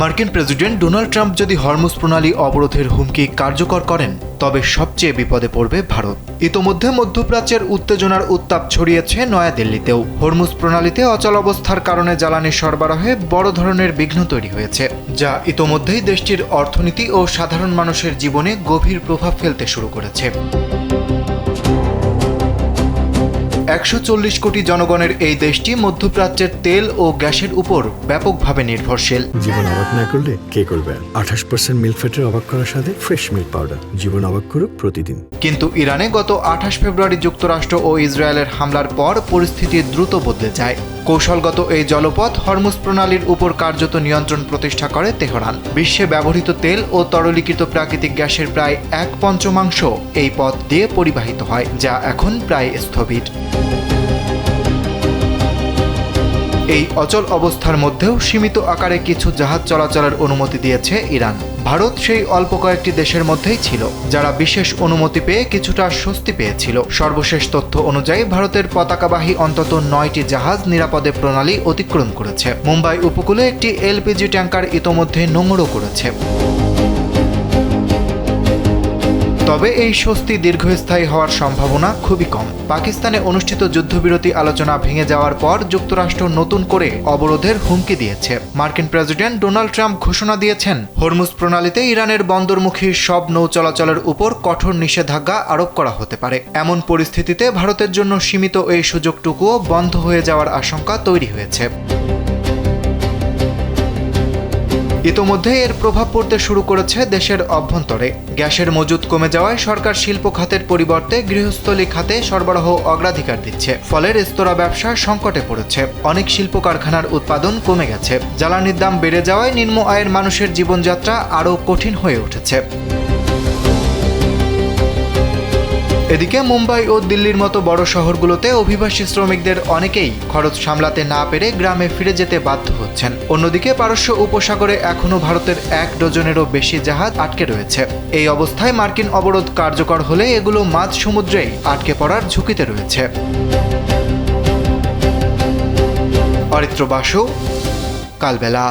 মার্কিন president Donald Trump যদি Hormuz প্রণালী অবরোধের হুমকি কার্যকর করেন তবে সবচেয়ে বিপদে পড়বে ভারত। ইতোমধ্যে মধ্যপ্রাচ্যের উত্তেজনার উত্তাপ ছড়িয়েছে নয়াদিল্লিতেও। হরমুজ প্রণালীতে অচল অবস্থার কারণে জ্বালানি সরবরাহে বড় ধরনের বিঘ্ন তৈরি হয়েছে, যা ইতোমধ্যেই দেশটির অর্থনীতি ও সাধারণ মানুষের জীবনে গভীর প্রভাব ফেলতে শুরু করেছে। 140 কোটি জনগণের এই দেশটি মধ্যপ্রাচ্যের তেল ও গ্যাসের উপর ব্যাপকভাবে নির্ভরশীল। জীবন অবাক না করলে কে করবে? 28% মিল্ক ফ্যাটের অবাক করার সাথে ফ্রেশ মিল্ক পাউডার। জীবন অবাক করুক প্রতিদিন। কিন্তু ইরানে গত 28 ফেব্রুয়ারি যুক্তরাষ্ট্র ও ইসরায়েলের হামলার পর পরিস্থিতি দ্রুত বদলে যায়। কৌশলগত এই জলপথ হরমুজ প্রণালীর উপর কার্যত নিয়ন্ত্রণ প্রতিষ্ঠা করে তেহরান। বিশ্বে ব্যবহৃত তেল ও তরলীকৃত প্রাকৃতিক গ্যাসের প্রায় 1/5 এই পথ দিয়ে পরিবাহিত হয়, যা এখন প্রায় স্থবির। এই অচল অবস্থার মধ্যেও সীমিত আকারে কিছু জাহাজ চলাচলের অনুমতি দিয়েছে ইরান। ভারত সেই অল্প কয়েকটি দেশের মধ্যেই ছিল যারা বিশেষ অনুমতি পেয়ে কিছুটা স্বস্তি পেয়েছিল। সর্বশেষ তথ্য অনুযায়ী ভারতের পতাকাবাহী অন্তত 9টি জাহাজ নিরাপদে প্রণালী অতিক্রম করেছে। মুম্বাই উপকূলে একটি এলপিজি ট্যাঙ্কার ইতোমধ্যে নোঙরও করেছে। তবে এই স্বস্তি দীর্ঘস্থায়ী হওয়ার সম্ভাবনা খুবই কম। পাকিস্তানে অনুষ্ঠিত যুদ্ধবিরতি আলোচনা ভেঙে যাওয়ার পর যুক্তরাষ্ট্র নতুন করে অবরোধের হুমকি দিয়েছে। মার্কিন প্রেসিডেন্ট ডোনাল্ড ট্রাম্প ঘোষণা দিয়েছেন, হরমুজ প্রণালীতে ইরানের বন্দরমুখী সব নৌ চলাচলের উপর কঠোর নিষেধাজ্ঞা আরোপ করা হতে পারে। এমন পরিস্থিতিতে ভারতের জন্য সীমিত এই সুযোগটুকুও বন্ধ হয়ে যাওয়ার আশঙ্কা তৈরি হয়েছে। ইতোমধ্যে এর প্রভাব পড়তে শুরু করেছে দেশের অভ্যন্তরে। গ্যাসের মজুত কমে যাওয়ায় সরকার শিল্প খাতের পরিবর্তে গৃহস্থলী খাতে সরবরাহ অগ্রাধিকার দিচ্ছে। ফলে রেস্তোরাঁ ব্যবসা সংকটে পড়েছে। অনেক শিল্প কারখানার উৎপাদন কমে গেছে। জ্বালানির দাম বেড়ে যাওয়ায় নিম্ন আয়ের মানুষের জীবনযাত্রা আরও কঠিন হয়ে উঠেছে। এদিকে মুম্বাই ও দিল্লির মতো বড় শহরগুলোতে অভিবাসী শ্রমিকদের অনেকেই খরচ সামলাতে না পেরে গ্রামে ফিরে যেতে বাধ্য হচ্ছেন। অন্যদিকে পারস্য উপসাগরে এখনও ভারতের 1 ডজনেরও বেশি জাহাজ আটকে রয়েছে। এই অবস্থায় মার্কিন অবরোধ কার্যকর হলে এগুলো মাঝ সমুদ্রেই আটকে পড়ার ঝুঁকিতে রয়েছে। অরিত্র বাসু, কালবেলা।